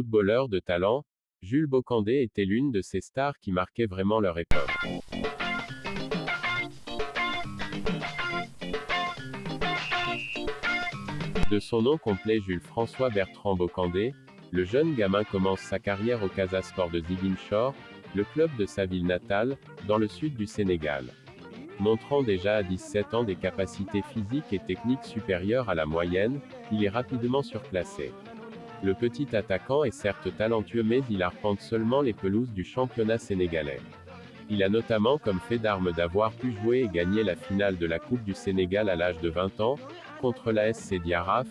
footballeur de talent, Jules Bocandé était l'une de ces stars qui marquaient vraiment leur époque. De son nom complet Jules François Bertrand Bocandé, le jeune gamin commence sa carrière au Casa Sport de Ziguinchor, le club de sa ville natale, dans le sud du Sénégal. Montrant déjà à 17 ans des capacités physiques et techniques supérieures à la moyenne, il est rapidement surclassé. Le petit attaquant est certes talentueux mais il arpente seulement les pelouses du championnat sénégalais. Il a notamment comme fait d'armes d'avoir pu jouer et gagner la finale de la Coupe du Sénégal à l'âge de 20 ans, contre l'ASC Diaraf,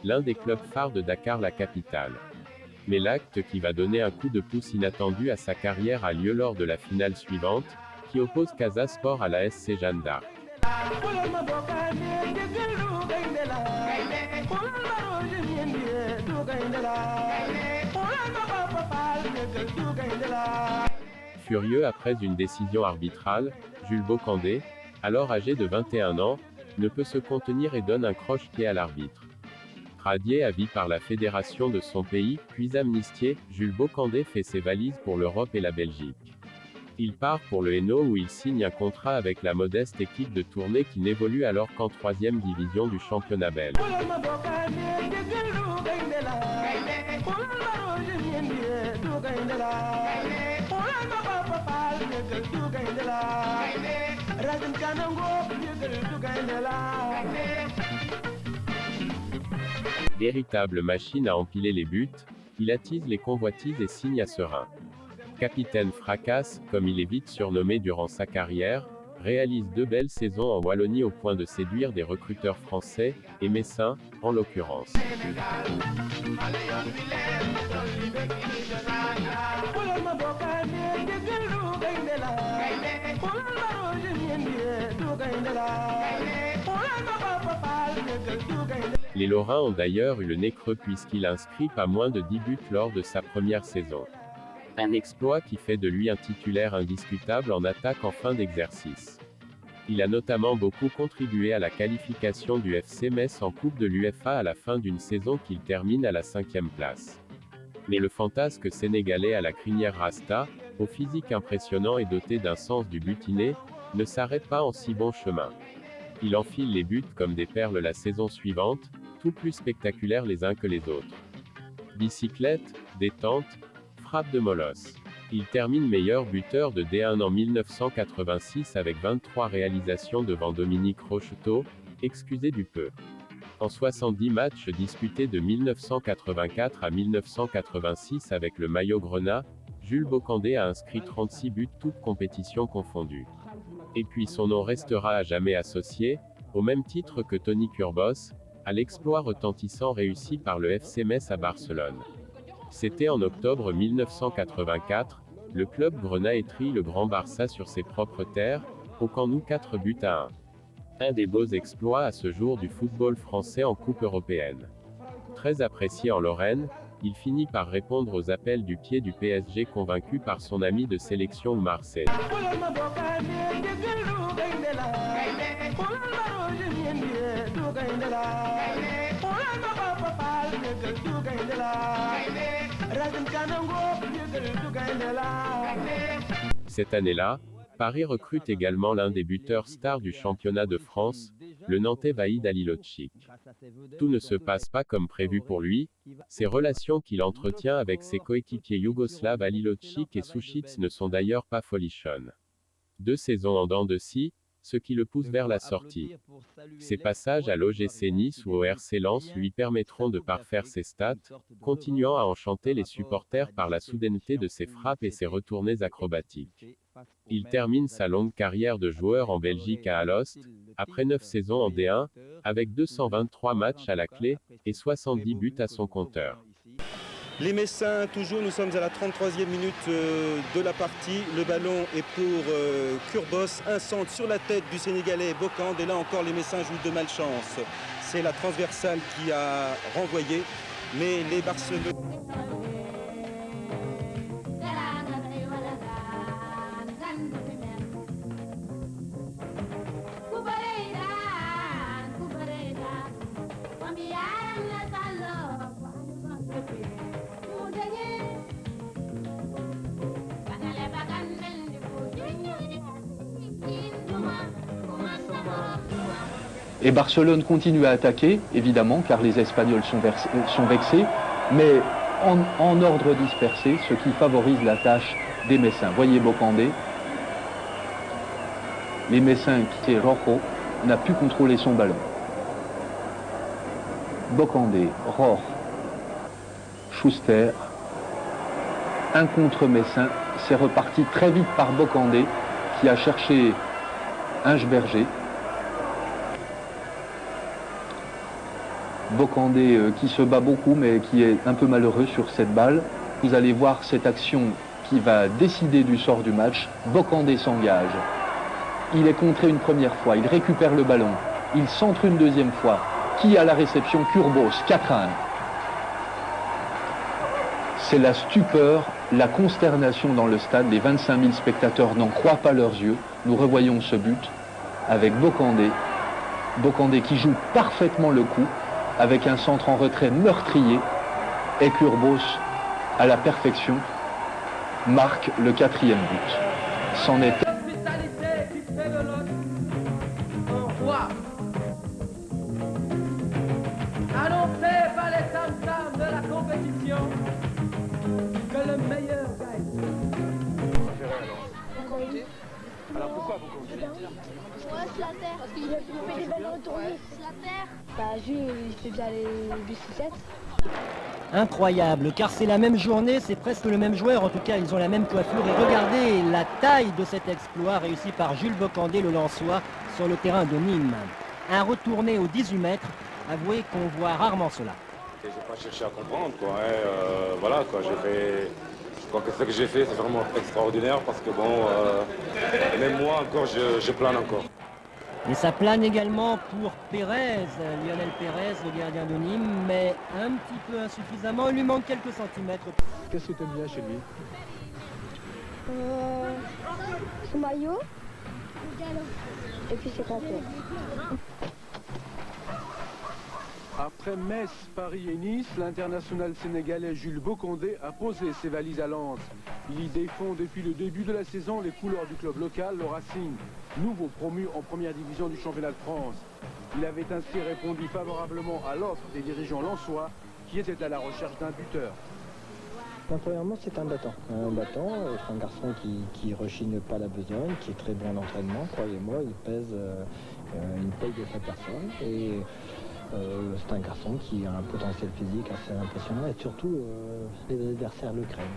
l'un des clubs phares de Dakar la capitale. Mais l'acte qui va donner un coup de pouce inattendu à sa carrière a lieu lors de la finale suivante, qui oppose Casa Sport à l'ASC Jeanne d'Arc. Furieux après une décision arbitrale, Jules Bocandé, alors âgé de 21 ans, ne peut se contenir et donne un croche-pied à l'arbitre. Radié à vie par la fédération de son pays, puis amnistié, Jules Bocandé fait ses valises pour l'Europe et la Belgique. Il part pour le Hainaut où il signe un contrat avec la modeste équipe de Tournai qui n'évolue alors qu'en 3e division du championnat belge. Véritable machine à empiler les buts, il attise les convoitises et signe à Serein. Capitaine Fracasse, comme il est vite surnommé durant sa carrière, réalise 2 belles saisons en Wallonie au point de séduire des recruteurs français, et messins, en l'occurrence. Les Lorrains ont d'ailleurs eu le nez creux puisqu'il inscrit pas moins de 10 buts lors de sa première saison. Un exploit qui fait de lui un titulaire indiscutable en attaque en fin d'exercice. Il a notamment beaucoup contribué à la qualification du FC Metz en Coupe de l'UEFA à la fin d'une saison qu'il termine à la 5e place. Mais le fantasque sénégalais à la crinière rasta, au physique impressionnant et doté d'un sens du but inné, ne s'arrête pas en si bon chemin. Il enfile les buts comme des perles la saison suivante, tout plus spectaculaires les uns que les autres. Bicyclette, détente, frappe de molosse. Il termine meilleur buteur de D1 en 1986 avec 23 réalisations devant Dominique Rocheteau, excusez du peu. En 70 matchs disputés de 1984 à 1986 avec le maillot grenat, Jules Bocandé a inscrit 36 buts toutes compétitions confondues. Et puis son nom restera à jamais associé, au même titre que Tony Kurbos, à l'exploit retentissant réussi par le FC Metz à Barcelone. C'était en octobre 1984, le club grenat étrit le Grand Barça sur ses propres terres, au Camp Nou 4 buts à 1. Un des beaux exploits à ce jour du football français en Coupe européenne. Très apprécié en Lorraine, il finit par répondre aux appels du pied du PSG convaincu par son ami de sélection Oumar Sène. Cette année-là, Paris recrute également l'un des buteurs stars du championnat de France, le Nantais Vahid Halilhodžić. Tout ne se passe pas comme prévu pour lui, ses relations qu'il entretient avec ses coéquipiers yougoslaves Halilhodžić et Sušić ne sont d'ailleurs pas folichonnes. 2 saisons en dents de scie, ce qui le pousse vers la sortie. Ses passages à l'OGC Nice ou au RC Lens lui permettront de parfaire ses stats, continuant à enchanter les supporters par la soudaineté de ses frappes et ses retournées acrobatiques. Il termine sa longue carrière de joueur en Belgique à Alost, après 9 saisons en D1, avec 223 matchs à la clé, et 70 buts à son compteur. Les Messins, toujours, nous sommes à la 33e minute de la partie. Le ballon est pour Kurbos, un centre sur la tête du Sénégalais Bocandé. Et là encore, les Messins jouent de malchance. C'est la transversale qui a renvoyé, mais les Barcelonais... Et Barcelone continue à attaquer, évidemment, car les Espagnols sont vexés, mais en ordre dispersé, ce qui favorise la tâche des Messins. Voyez Bocandé. Les Messins, qui est Rojo, n'a pu contrôler son ballon. Bocandé, Rohr, Schuster, un contre Messin, c'est reparti très vite par Bocandé, qui a cherché Inchberger. Bocandé qui se bat beaucoup, mais qui est un peu malheureux sur cette balle. Vous allez voir cette action qui va décider du sort du match. Bocandé s'engage. Il est contré une première fois, il récupère le ballon. Il centre une deuxième fois. Qui a la réception? Kurbos, 4-1. C'est la stupeur, la consternation dans le stade. Les 25 000 spectateurs n'en croient pas leurs yeux. Nous revoyons ce but avec Bocandé. Bocandé qui joue parfaitement le coup, avec un centre en retrait meurtrier. Et Kurbos, à la perfection, marque le 4e but. C'en est... Annoncé par les tam-tams de la compétition que le meilleur gagne. Alors pourquoi vous comptez? Ouais, c'est la terre. Parce qu'il fait des belles retournées. C'est la terre. Bah, Jules, il fait bien les sucettes. Incroyable, car c'est la même journée, c'est presque le même joueur, en tout cas ils ont la même coiffure. Et regardez la taille de cet exploit réussi par Jules Bocandé, le Lensois, sur le terrain de Nîmes. Un retourné aux 18 mètres, avouez qu'on voit rarement cela. Je n'ai pas cherché à comprendre, quoi. Voilà, quoi. Je crois que ce que j'ai fait, c'est vraiment extraordinaire parce que bon, même moi encore, je plane encore. Et ça plane également pour Pérez, Lionel Pérez, le gardien de Nîmes, mais un petit peu insuffisamment, il lui manque quelques centimètres. Qu'est-ce que tu aimes bien chez lui? Son maillot. Et puis ses cafés. Après Metz, Paris et Nice, l'international sénégalais Jules Bocandé a posé ses valises à Lens. Il y défend depuis le début de la saison les couleurs du club local, le Racing, nouveau promu en première division du championnat de France. Il avait ainsi répondu favorablement à l'offre des dirigeants lensois qui étaient à la recherche d'un buteur. Premièrement, c'est un battant. C'est un garçon qui rechigne pas la besogne, qui est très bon en entraînement, croyez-moi, il pèse une paye de sa personne. Et c'est un garçon qui a un potentiel physique assez impressionnant et surtout les adversaires le craignent.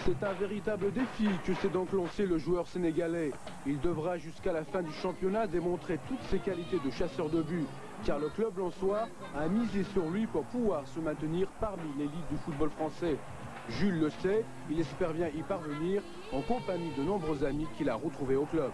C'est un véritable défi que s'est donc lancé le joueur sénégalais. Il devra jusqu'à la fin du championnat démontrer toutes ses qualités de chasseur de but, car le club lensois a misé sur lui pour pouvoir se maintenir parmi l'élite du football français. Jules le sait, il espère bien y parvenir en compagnie de nombreux amis qu'il a retrouvés au club.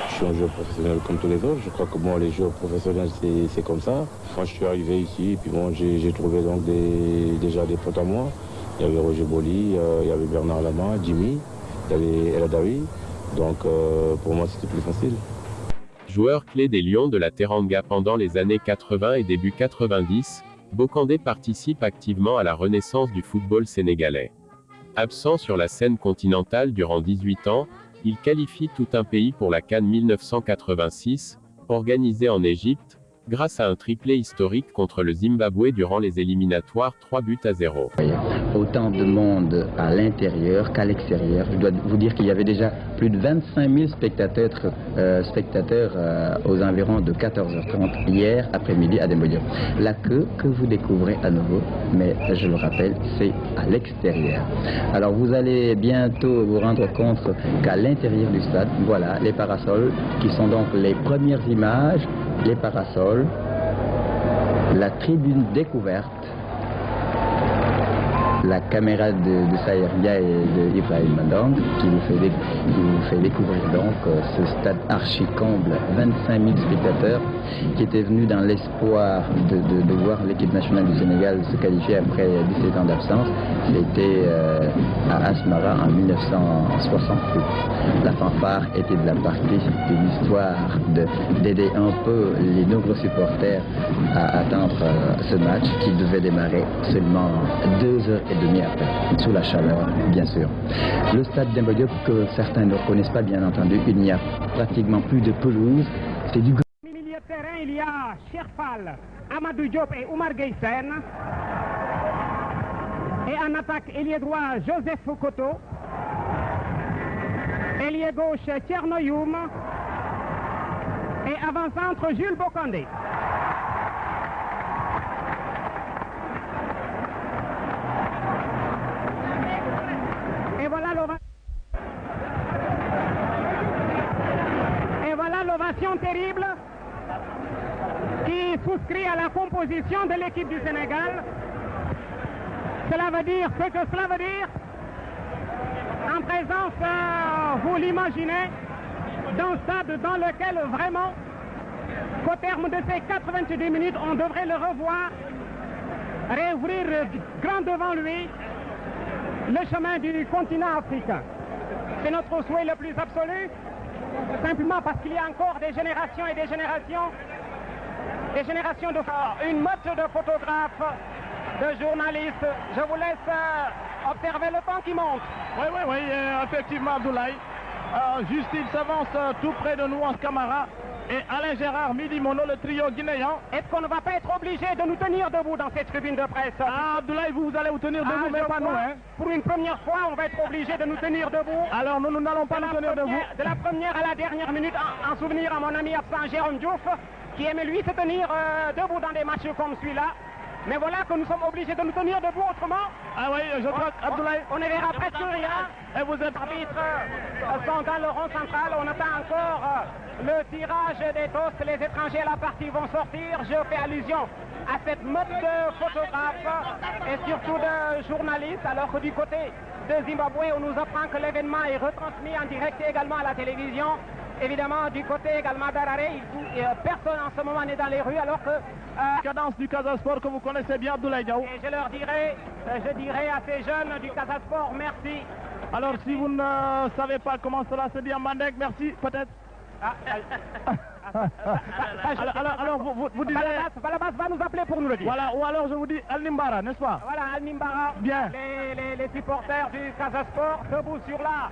Je suis un joueur professionnel comme tous les autres. Je crois que moi, les joueurs professionnels, c'est comme ça. Moi, je suis arrivé ici, et puis bon, j'ai trouvé donc déjà des potes à moi. Il y avait Roger Boli, il y avait Bernard Lama, Jimmy, il y avait El Adawi. Donc, pour moi, c'était plus facile. Joueur clé des Lions de la Teranga pendant les années 80 et début 90, Bocandé participe activement à la renaissance du football sénégalais. Absent sur la scène continentale durant 18 ans, il qualifie tout un pays pour la CAN 1986, organisée en Égypte, grâce à un triplé historique contre le Zimbabwe durant les éliminatoires 3-0. Autant de monde à l'intérieur qu'à l'extérieur. Je dois vous dire qu'il y avait déjà plus de 25 000 spectateurs aux environs de 14h30 hier après-midi à Dembodio. La queue que vous découvrez à nouveau, mais je le rappelle, c'est à l'extérieur. Alors vous allez bientôt vous rendre compte qu'à l'intérieur du stade, voilà les parasols qui sont donc les premières images, les parasols, la tribune découverte. la caméra de Saïria et de Ibrahim Mandang qui vous fait découvrir donc ce stade archi-comble, 25 000 spectateurs qui étaient venus dans l'espoir de voir l'équipe nationale du Sénégal se qualifier après 17 ans d'absence. C'était à Asmara en 1968. La fanfare était de la partie de l'histoire d'aider un peu les nombreux supporters à attendre ce match qui devait démarrer seulement 2h30 après, sous la chaleur bien sûr. Le stade Demba Diop que certains ne reconnaissent pas bien entendu, il n'y a pratiquement plus de pelouse, c'est du milieu de terrain, il y a Cherfal, Amadou Diop et Oumar Gueysen. Et en attaque, ailier droit, Joseph Koto. Ailier gauche, Tierno Youm. Et avant-centre, Jules Bokandé. Et voilà l'ovation terrible qui souscrit à la composition de l'équipe du Sénégal. Cela veut dire ce que cela veut dire en présence, vous l'imaginez, d'un stade dans lequel vraiment, qu'au terme de ces 90 minutes, on devrait le revoir, réouvrir grand devant lui le chemin du continent africain. C'est notre souhait le plus absolu, simplement parce qu'il y a encore des générations et des générations de une meute de photographes, de journalistes. Je vous laisse observer le temps qui monte. Oui, effectivement, Abdoulaye. Juste, il s'avance tout près de nous en Camara. Et Alain Gérard, Midi Mono, le trio guinéen. Est-ce qu'on ne va pas être obligé de nous tenir debout dans cette tribune de presse? Abdoulaye, vous allez vous tenir debout, mais pas nous. Hein. Pour une première fois, on va être obligé de nous tenir debout. Alors, nous n'allons pas nous tenir debout. De la première à la dernière minute, en souvenir à mon ami absent Jérôme Diouf, qui aimait lui se tenir debout dans des matchs comme celui-là. Mais voilà que nous sommes obligés de nous tenir debout autrement. Ah oui, je crois qu'Abdoulaye... On ne verra presque rien. Et vous êtes... Les arbitres sont dans le rond central. On attend encore le tirage des toasts. Les étrangers à la partie vont sortir. Je fais allusion à cette meute de photographes et surtout de journalistes. Alors que du côté de Zimbabwe, on nous apprend que l'événement est retransmis en direct également à la télévision. Évidemment, du côté également d'Harare, personne en ce moment n'est dans les rues, alors que... cadence du Casa Sport que vous connaissez bien, Abdoulaye Diaw. Et je dirais à ces jeunes du Casa Sport, merci. Alors, si vous ne savez pas comment cela se dit en mandingue, merci, peut-être. Alors, vous disiez... Balabas va nous appeler pour nous le dire. Voilà, ou alors je vous dis Al-Nimbara, n'est-ce pas? Voilà, Al-Nimbara. Bien. Les supporters du Casa Sport debout sur la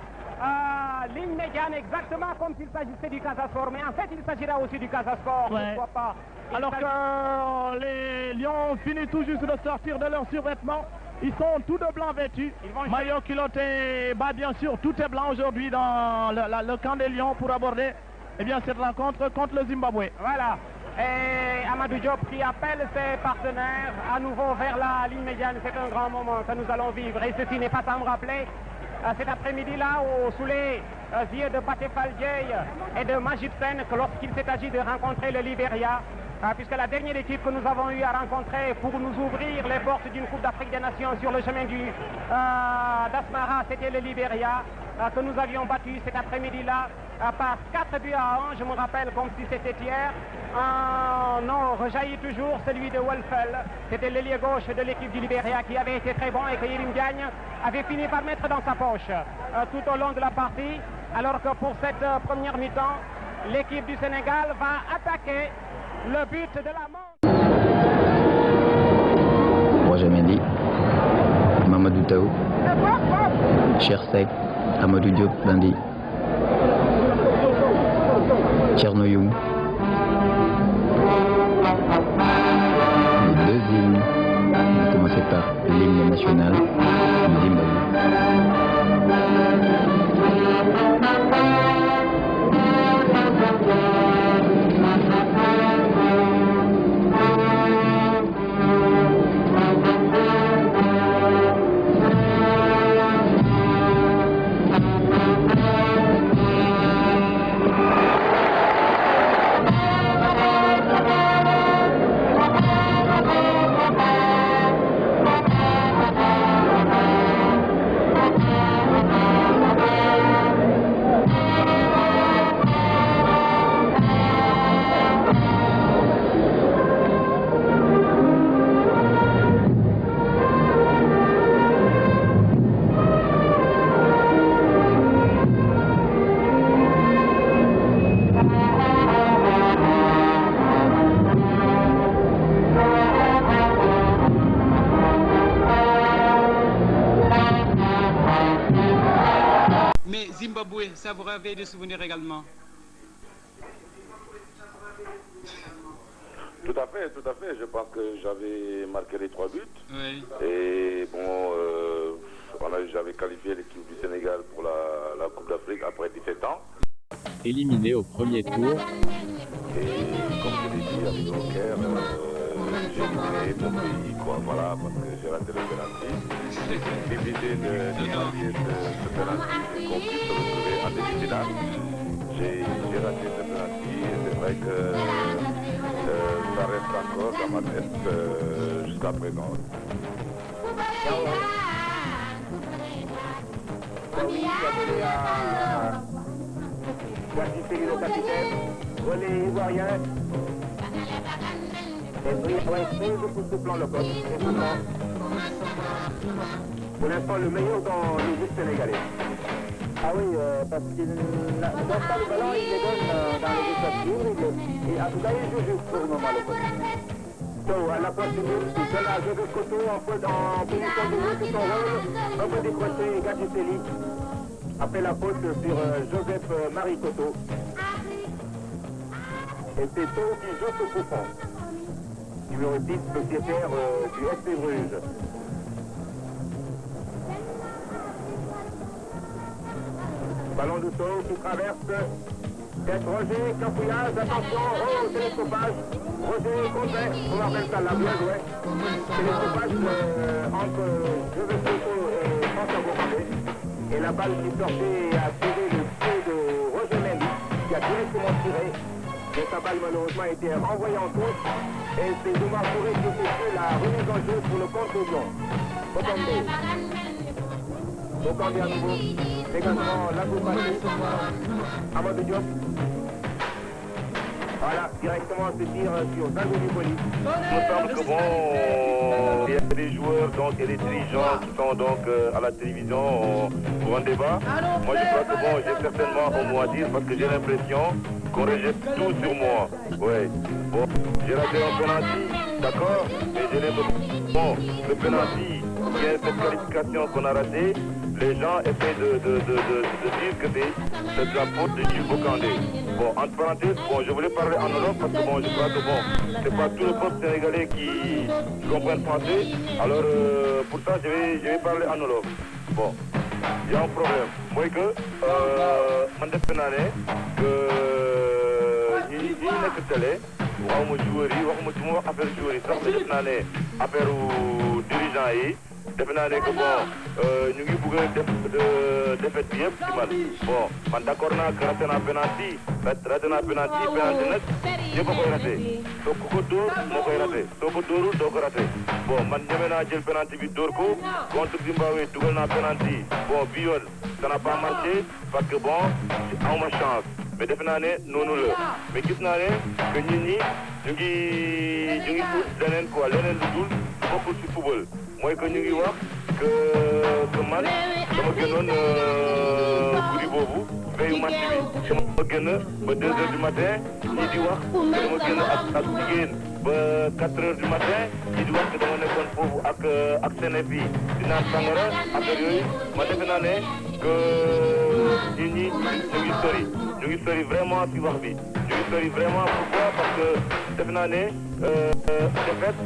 ligne médiane, exactement comme s'il s'agissait du Casa Sport. Mais en fait, il s'agira aussi du Casa Sport, pourquoi pas. Alors que les Lions finissent tout juste de sortir de leurs survêtements. Ils sont tous de blanc vêtus. Maillot, culotte et bas, bien sûr. Tout est blanc aujourd'hui dans le camp des Lions pour aborder cette rencontre contre le Zimbabwe. Voilà. Et Amadou Diop qui appelle ses partenaires à nouveau vers la ligne médiane. C'est un grand moment que nous allons vivre. Et ceci n'est pas sans me rappeler cet après-midi-là, sous les yeux de Pathé Faldieye et de Majid Sen, que lorsqu'il s'est agi de rencontrer le Libéria, puisque la dernière équipe que nous avons eu à rencontrer pour nous ouvrir les portes d'une Coupe d'Afrique des Nations sur le chemin d'Asmara, c'était le Libéria, que nous avions battu cet après-midi-là par 4 buts à 1, je me rappelle comme si c'était hier. Non, rejaillit toujours celui de Wolfel. C'était l'ailier gauche de l'équipe du Libéria qui avait été très bon et que Yerim Diagne avait fini par mettre dans sa poche tout au long de la partie. Alors que pour cette première mi-temps, l'équipe du Sénégal va attaquer le but de la manche. Roger Mendy, Mamadou Taou, Chersek, Amadou Diop Bandi, Tierno Youm. Les deux hymnes, on va commencer par l'hymne national du Zimbabwe. ça vous réveille des souvenirs également? Tout à fait, tout à fait. Je pense que j'avais marqué les 3 buts. Oui. Et bon, j'avais qualifié l'équipe du Sénégal pour la Coupe d'Afrique après 17 ans. Éliminé au premier tour. Et comme je l'ai dit avec mon cœur, j'ai éliminé mon pays, quoi, voilà, parce que j'ai raté le penalty. J'ai évité de rater ce penalty qu'on puisse se retrouver en demi-finale. J'ai raté ce penalty et c'est vrai que ça reste encore dans ma tête jusqu'à présent. Gardi le capitaine, relais ivoirien. Et puis, pour ce plan le code. Pour l'instant, le meilleur dans le jeu sénégalais. Ah oui, parce qu'il n'a pas le ballon, il les donne dans les espaces et à tout cas, il joue juste pour le moment le code. Donc, à la place du but, il donne à Joseph Koto en position de jeu, c'est son rôle. Un peu décroché, Gadjiseli. Après la faute sur Joseph Marie Koto. Et c'est Tau qui joue ce coup franc. Numéro 10, sociétaire du FC Bruges. Ballon de Tau qui traverse. Tête Roger, cafouillage, attention, télescopage. Roger, contre, on appelle ça la blague, ouais. Télescopage entre Joseph Koto et François Bocandé. Et la balle qui sortait a tiré le pied de Roger Mendy, qui a directement tiré. Mais sa balle malheureusement a été renvoyée en touche. Et c'est Oumar Touré qui effectue la remise en jeu pour le compte de Lyon. Bocandé à nouveau. Également la coupe Amadou Diop. Voilà, directement ce tir sur Zango Boli. Il me semble que bon, il y a des joueurs donc, et des dirigeants qui sont donc à la télévision pour un débat. Moi je crois que bon, j'ai certainement un mot à dire parce que j'ai l'impression qu'on rejette tout sur moi. Ouais. Bon, j'ai raté un penalty, d'accord, mais j'ai l'impression bon, le penalty, il y a cette qualification qu'on a ratée. Les gens essaient de dire que c'est de la faute de Jules Bocandé. Bon, entre parenthèses, bon, je voulais parler en Wolof parce que bon, je crois que bon, c'est pas tout le peuple sénégalais qui comprenne français. Alors, pour ça, je vais parler en Wolof. Bon, il y a un problème. Moi que, man def naa ne que ñi nekk télé, waxuma joueurs yi, waxuma ci ma wax affaire joueurs yi sax mais def naa ne affaire dirigeants yi. defe naa ne que bon ñu ngi bëgg a def défaite bi yëpp ci man bon man d'accord naa que raté naa penalty nag ñëpp a koy raté soo ko dóor moo koy raté soo ko dóorul doo ko raté bon man ñeme naa jël penalty bi dóor ko contre Zimbabwe dugal naa penalty bon bi yoon ça n'a pas marché parce que bon awma chance mais defe naa ne noonu la mais gis naa ne que nit ñi ñu ngi ut leneen quoi leneen lu dul bokkul ci football mooy que ñu ngi wax que man dama gënoon guddi boobu veillu match bi dama gën ba 2 heures du matin ñii di wax que dama gën ak jigéen ba 4 heures du matin ñii di wax que dama nekkoon foofu ak Sénégal bi di naan sangara affaire yooyu ma defe naa ne que nit ñi ñu ngi sori vraiment ci wax bi ñu ngi sori vraiment pourquoi parce que defe naa ne défaite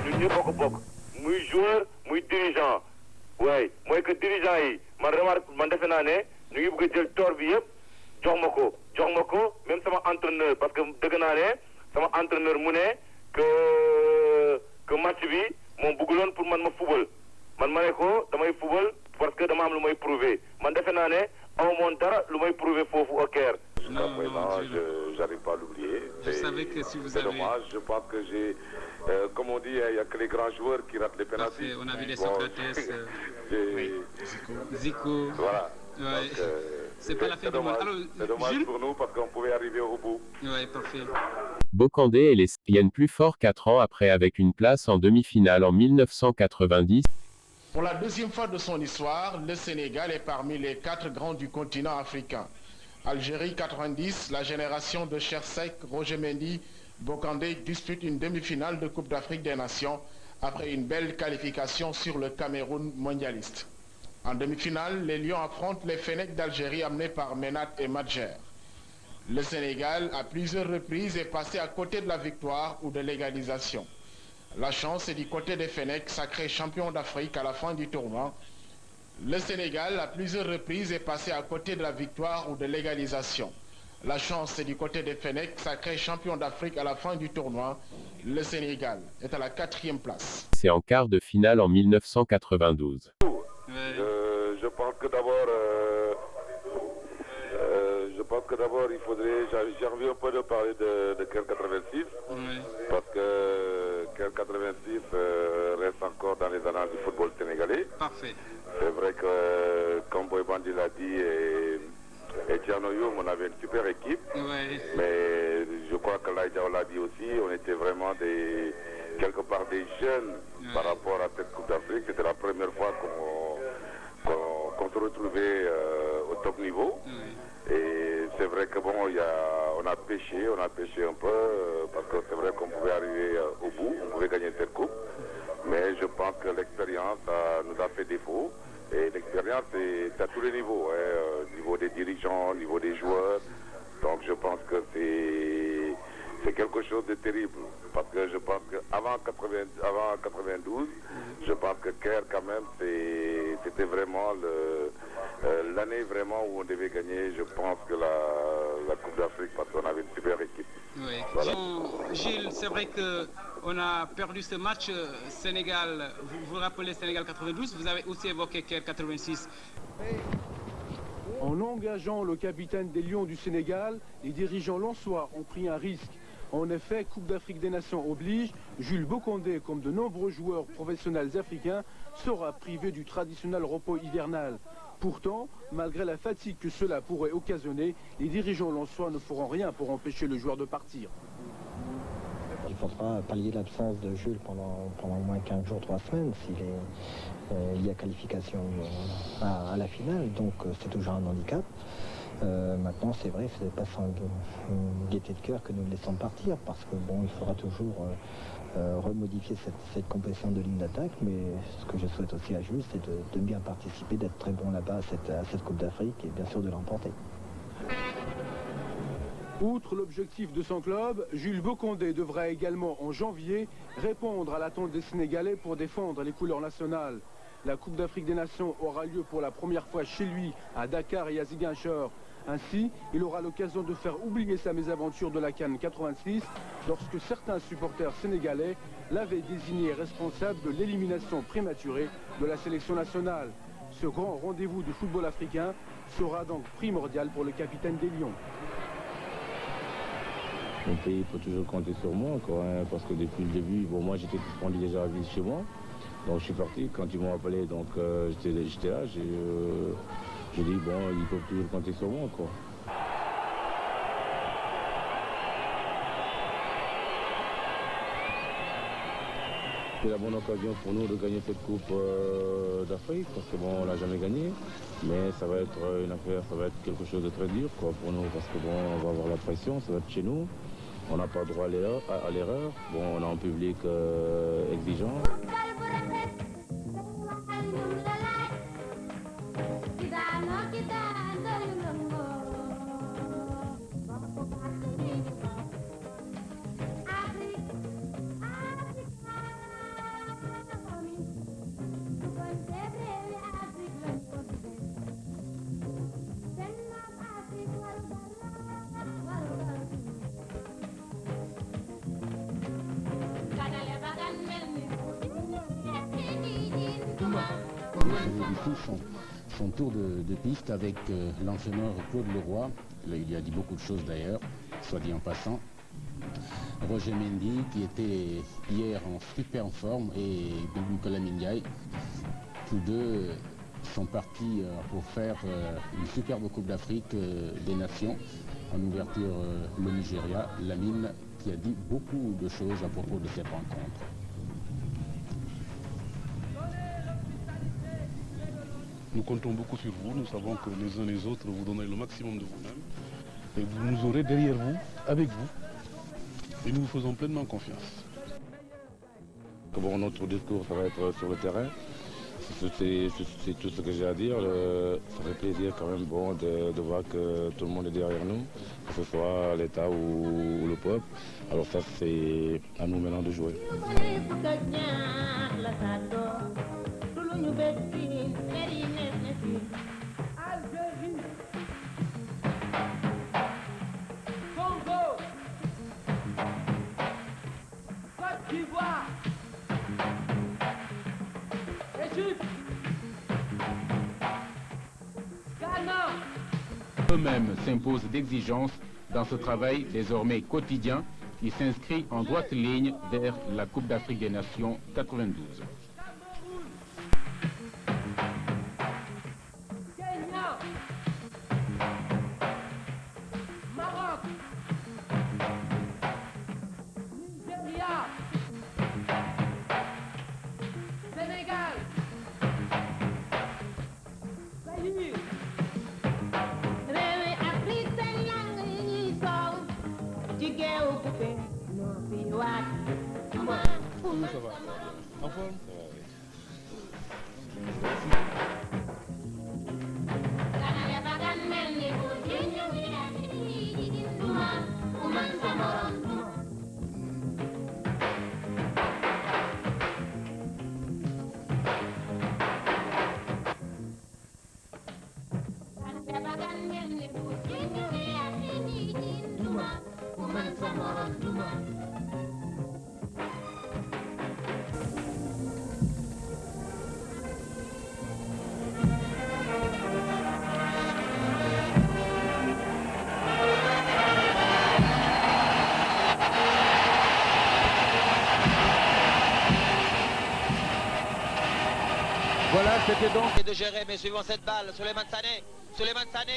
yi ñun ñëpp a ko bokk muy joueur muy dirigeant waaye mooy que dirigeant yi man defe naa ne ñu ngi bëgg a jël toor bi yëpp jox ma ko même sama entraîneur parce que dëgg naa ne sama entraîneur mu ne que match bi moom bëgguloon pour man ma football man ma ne ko damay football parce que dama am lu may prouver man defe naa ne aw moon dara lu may prouver foofu au Caire. Jusqu'à présent, je n'arrive pas à l'oublier. Je savais que si vous avez... C'est dommage, je pense que j'ai... comme on dit, il n'y a que les grands joueurs qui ratent les pénaltys. On a vu les Socrates, oui. Zico. Voilà. Ouais. C'est pas la fin du monde. C'est dommage pour nous parce qu'on pouvait arriver au bout. Oui, parfait. Bocandé et les viennent plus fort 4 ans après avec une place en demi-finale en 1990. Pour la deuxième fois de son histoire, le Sénégal est parmi les 4 grands du continent africain. Algérie 90, la génération de Chersek, Roger Mendy, Bocandé dispute une demi-finale de Coupe d'Afrique des Nations après une belle qualification sur le Cameroun mondialiste. En demi-finale, les Lions affrontent les Fennecs d'Algérie amenés par Menat et Madjer. Le Sénégal, à plusieurs reprises, est passé à côté de la victoire ou de l'égalisation. La chance est du côté des Fennecs, sacrés champions d'Afrique à la fin du tournoi. Le Sénégal, à plusieurs reprises, est passé à côté de la victoire ou de l'égalisation. La chance est du côté des Fennecs, sacrés champions d'Afrique à la fin du tournoi. Le Sénégal est à la 4e place. C'est en quart de finale en 1992. Je pense que d'abord, il faudrait, j'ai envie un peu de parler de Caire 86, parce que Caire 86 reste encore dans les annales du football sénégalais. Parfait. C'est vrai que, comme Boy Bandi l'a dit, et Tiano Youm, on avait une super équipe, mais je crois que Laïdao l'a dit aussi, on était vraiment quelque part des jeunes par rapport à cette Coupe d'Afrique. C'était la première fois qu'on se retrouvait au top niveau. Et c'est vrai que bon, on a pêché un peu, parce que c'est vrai qu'on pouvait arriver au bout, on pouvait gagner cette coupe. Mais je pense que l'expérience nous a fait défaut. Et l'expérience est à tous les niveaux, au niveau des dirigeants, au niveau des joueurs. Donc je pense que c'est quelque chose de terrible. Parce que je pense qu'avant 92, je pense que Caire quand même, c'était vraiment l'année vraiment où on devait gagner, je pense, que la Coupe d'Afrique, parce qu'on avait une super équipe. Oui. Voilà. Gilles, c'est vrai qu'on a perdu ce match Sénégal, vous vous rappelez Sénégal 92, vous avez aussi évoqué Caire 86. En engageant le capitaine des Lions du Sénégal, les dirigeants lensois ont pris un risque. En effet, Coupe d'Afrique des Nations oblige, Jules Bocandé, comme de nombreux joueurs professionnels africains, sera privé du traditionnel repos hivernal. Pourtant, malgré la fatigue que cela pourrait occasionner, les dirigeants lensois ne feront rien pour empêcher le joueur de partir. Il faudra pallier l'absence de Jules pendant au moins 15 jours, 3 semaines, s'il y a qualification à la finale, donc c'est toujours un handicap. Maintenant, c'est vrai, ce n'est pas sans gaieté de cœur que nous le laissons partir, parce que bon, il faudra toujours remodifier cette compétition de ligne d'attaque, mais ce que je souhaite aussi à Jules, c'est de bien participer, d'être très bon là-bas à cette Coupe d'Afrique et bien sûr de l'emporter. Outre l'objectif de son club, Jules Bocandé devra également en janvier répondre à l'attente des Sénégalais pour défendre les couleurs nationales. La Coupe d'Afrique des Nations aura lieu pour la première fois chez lui, à Dakar et à Ziguinchor. Ainsi, il aura l'occasion de faire oublier sa mésaventure de la CAN 86 lorsque certains supporters sénégalais l'avaient désigné responsable de l'élimination prématurée de la sélection nationale. Ce grand rendez-vous du football africain sera donc primordial pour le capitaine des Lions. Mon pays peut toujours compter sur moi, quoi, parce que depuis le début, bon, moi j'étais suspendu déjà à vivre chez moi. Donc je suis parti, quand ils m'ont appelé, donc j'étais là, j'ai dit bon, ils peuvent toujours compter sur moi, quoi. C'est la bonne occasion pour nous de gagner cette Coupe d'Afrique, parce que bon, on l'a jamais gagné, mais ça va être une affaire, ça va être quelque chose de très dur, quoi, pour nous, parce que bon, on va avoir la pression, ça va être chez nous, on n'a pas droit à l'erreur, bon, on a un public exigeant. Son tour de piste avec l'entraîneur Claude Leroy. Il a dit beaucoup de choses d'ailleurs, soit dit en passant. Roger Mendy qui était hier en super forme et Nicolas Mindiaye. Tous deux sont partis pour faire une superbe Coupe d'Afrique des Nations. En ouverture, le Nigeria, Lamine, qui a dit beaucoup de choses à propos de cette rencontre. Nous comptons beaucoup sur vous, nous savons que les uns et les autres vous donnerez le maximum de vous-même et vous nous aurez derrière vous, avec vous, et nous vous faisons pleinement confiance. Bon, notre discours, ça va être sur le terrain. C'est tout ce que j'ai à dire. Ça fait plaisir quand même bon, de voir que tout le monde est derrière nous, que ce soit l'État ou le peuple. Alors ça, c'est à nous maintenant de jouer. Algérie, Congo, Côte d'Ivoire, Égypte, Ghana. Eux-mêmes s'imposent d'exigences dans ce travail désormais quotidien qui s'inscrit en droite ligne vers la Coupe d'Afrique des Nations 92. Kenya, Maroc, Nigeria, Sénégal, Zaïre. Comment ça va? En forme? Voilà, c'était donc de gérer, mais suivant cette balle, Souleymane Sané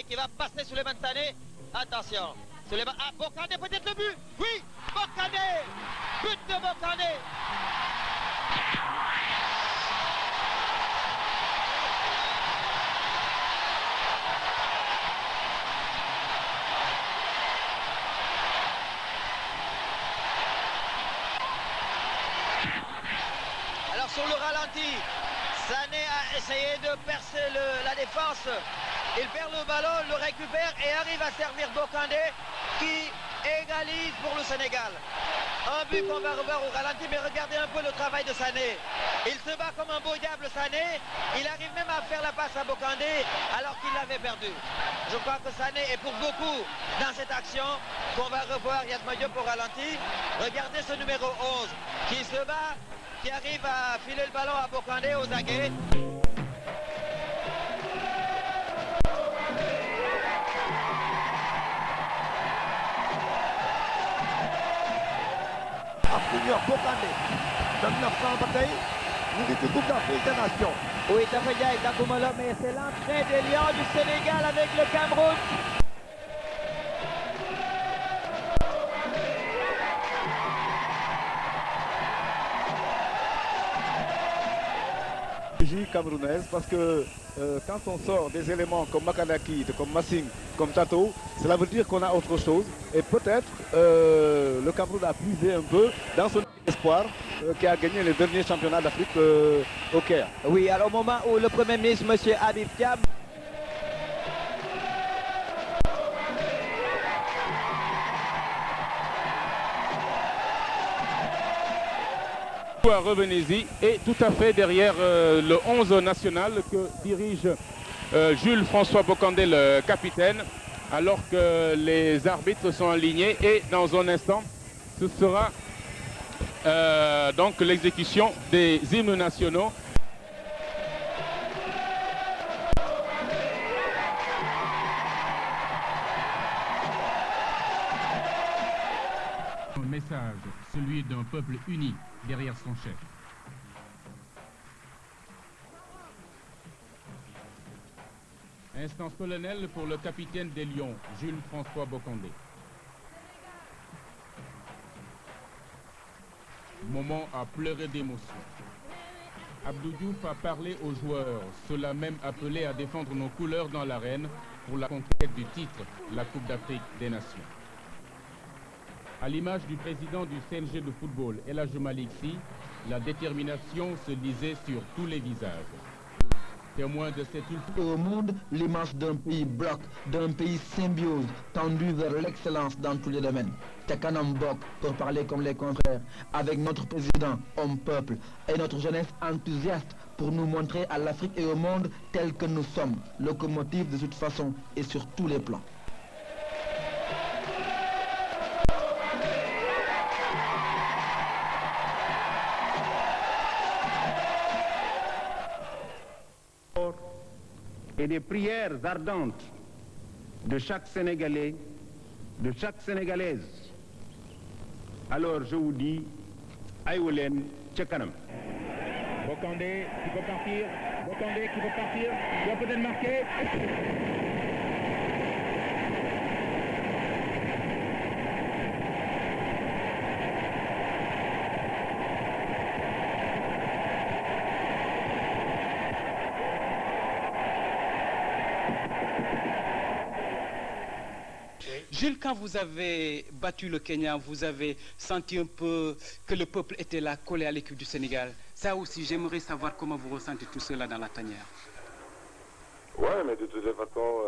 qui va passer Souleymane Sané. Attention, Souleymane, ah, Bokandé peut-être le but. Oui, Bokandé, but de Bokandé. Alors sur le ralenti, Sané a essayé de percer la défense. Il perd le ballon, le récupère et arrive à servir Bokandé qui égalise pour le Sénégal. Un but qu'on va revoir au ralenti, mais regardez un peu le travail de Sané. Il se bat comme un beau diable, Sané. Il arrive même à faire la passe à Bokandé alors qu'il l'avait perdu. Je crois que Sané est pour beaucoup dans cette action qu'on va revoir Yatma Diop au ralenti. Regardez ce numéro 11 qui se bat, qui arrive à filer le ballon à Bokandé aux aguets. Junior Bokandé, 1900 bataille, nous étions Coupe d'Afrique des Nations. Oui, Tafaya et Dakoumolo, mais c'est l'entrée des Lions du Sénégal avec le Cameroun. Camerounaise parce que quand on sort des éléments comme Makanaki, comme Massing, comme Tato, cela veut dire qu'on a autre chose et peut-être le Cameroun a puisé un peu dans son espoir qui a gagné les derniers championnats d'Afrique au Caire. Oui, alors au moment où le Premier ministre, M. Habib Thiam, Revenez-y et tout à fait derrière le 11 national que dirige Jules François Bokandé, le capitaine, alors que les arbitres sont alignés et dans un instant ce sera donc l'exécution des hymnes nationaux. Un message, celui d'un peuple uni derrière son chef. Instant solennel pour le capitaine des Lions, Jules François Bokandé. Moment à pleurer d'émotion. Abdou Diouf a parlé aux joueurs, ceux-là même appelés à défendre nos couleurs dans l'arène pour la conquête du titre, la Coupe d'Afrique des Nations. À l'image du président du CNG de football, El Hadji Malick Sy, la détermination se lisait sur tous les visages. témoin de cette Au monde, l'image d'un pays bloc, d'un pays symbiose, tendu vers l'excellence dans tous les domaines. Tekanam Bok, pour parler comme les confrères, avec notre président, homme-peuple, et notre jeunesse enthousiaste pour nous montrer à l'Afrique et au monde tel que nous sommes, locomotive de toute façon et sur tous les plans. Et des prières ardentes de chaque Sénégalais, de chaque Sénégalaise. Alors je vous dis, Aïoulen Tchekanam. Bokandé qui peut partir, Bokandé qui peut partir, il doit peut-être marquer. Gilles, quand vous avez battu le Kenya, vous avez senti un peu que le peuple était là, collé à l'équipe du Sénégal. Ça aussi, j'aimerais savoir comment vous ressentez tout cela dans la tanière. Ouais, mais de toute façon,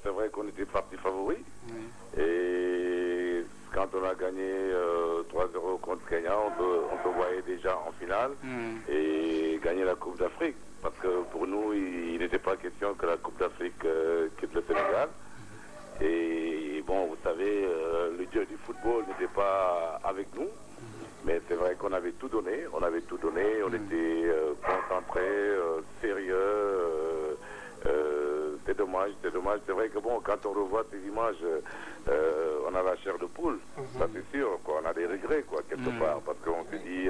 c'est vrai qu'on était parti favori. Oui. Et quand on a gagné 3-0 contre Kenya, on se voyait déjà en finale et gagner la Coupe d'Afrique. Parce que pour nous, il n'était pas question que la Coupe d'Afrique quitte le Sénégal. Et bon, vous savez, le dieu du football n'était pas avec nous, mais c'est vrai qu'on avait tout donné, on était concentrés, sérieux, c'est dommage, c'est vrai que bon, quand on revoit ces images, on a la chair de poule, ça c'est sûr, quoi. On a des regrets, quoi, quelque part, parce qu'on se dit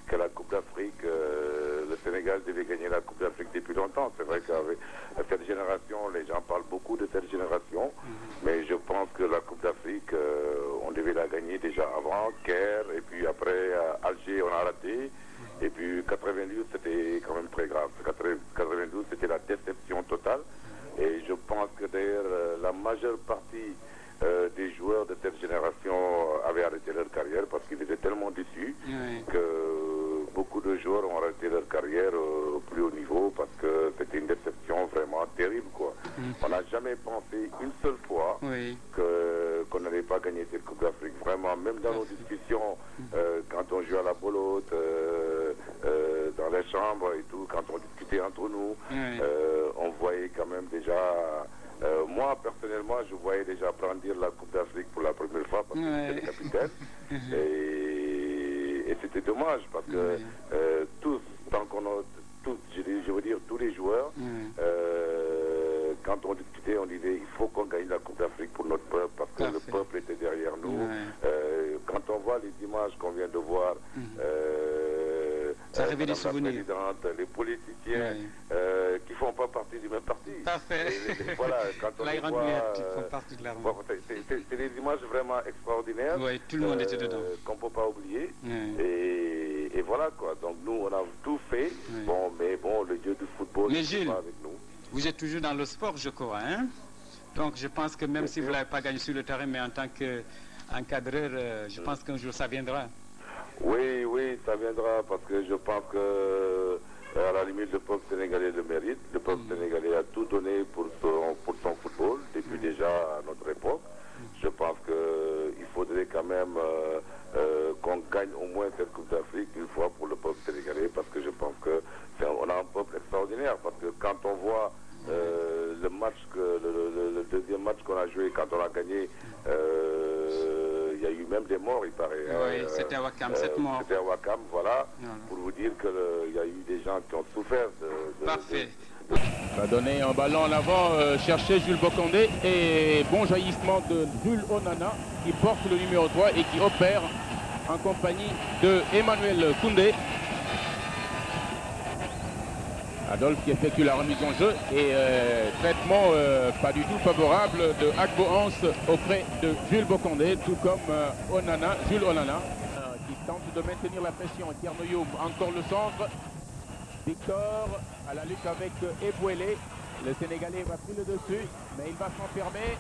que la Coupe d'Afrique, le Sénégal devait gagner la Coupe d'Afrique depuis longtemps. C'est vrai qu'avec cette génération, les gens parlent beaucoup de cette génération, mais je pense que la Coupe d'Afrique, on devait la gagner déjà avant, Caire, et puis après Alger, on a raté, et puis 92, c'était quand même très grave. 92, c'était la déception totale, et je pense que d'ailleurs, la majeure partie des joueurs de cette génération avaient arrêté leur carrière parce qu'ils étaient tellement déçus que beaucoup de joueurs ont arrêté leur carrière au plus haut niveau parce que c'était une déception vraiment terrible, quoi. On n'a jamais pensé une seule fois qu'on n'allait pas gagner cette Coupe d'Afrique. Vraiment, même dans nos discussions, quand on jouait à la bolote, dans les chambres et tout, quand on discutait entre nous, on voyait quand même déjà... moi, personnellement, je voyais déjà brandir la Coupe d'Afrique pour la première fois parce que j'étais le capitaine. Et c'était dommage parce que tous, tant qu'on a... je veux dire, tous les joueurs, quand on discutait, on disait il faut qu'on gagne la Coupe d'Afrique pour notre peuple parce que le peuple était derrière nous. Quand on voit les images qu'on vient de voir, ça réveille des souvenirs. Les politiciens qui ne font pas partie du même parti. Parfait. Voilà, quand on les voit, c'est des images vraiment extraordinaires. Oui, tout le monde était dedans. Qu'on ne peut pas oublier. Et voilà quoi. Donc nous, on a tout fait. Bon, mais bon, le dieu du football n'est pas avec nous. Vous êtes toujours dans le sport, je crois, hein? Donc je pense que même si vous ne l'avez pas gagné sur le terrain, mais en tant qu'encadreur, je pense qu'un jour ça viendra. Oui, ça viendra parce que je pense que à la limite le peuple sénégalais le mérite. Le peuple sénégalais a tout donné pour son football depuis déjà à notre époque. Je pense qu'il faudrait quand même qu'on gagne au moins cette Coupe d'Afrique une fois pour le peuple sénégalais parce que je pense qu'on a un peuple extraordinaire parce que quand on voit le match, le deuxième match qu'on a joué, quand on a gagné, il y a eu même des morts, il paraît. Oui, c'était à Ouakam, 7 morts. C'était à Ouakam, voilà, pour vous dire qu'il y a eu des gens qui ont souffert Parfait. Va donner un ballon en avant, chercher Jules Bokandé et bon jaillissement de Jules Onana qui porte le numéro 3 et qui opère en compagnie de Emmanuel Koundé. Adolphe qui effectue la remise en jeu et traitement pas du tout favorable de Agbo Hans auprès de Jules Bokandé, tout comme Jules Onana qui tente de maintenir la pression. Tierno Youm, encore le centre. Victor à la lutte avec Ebouélé. Le Sénégalais va pris le dessus, mais il va s'enfermer.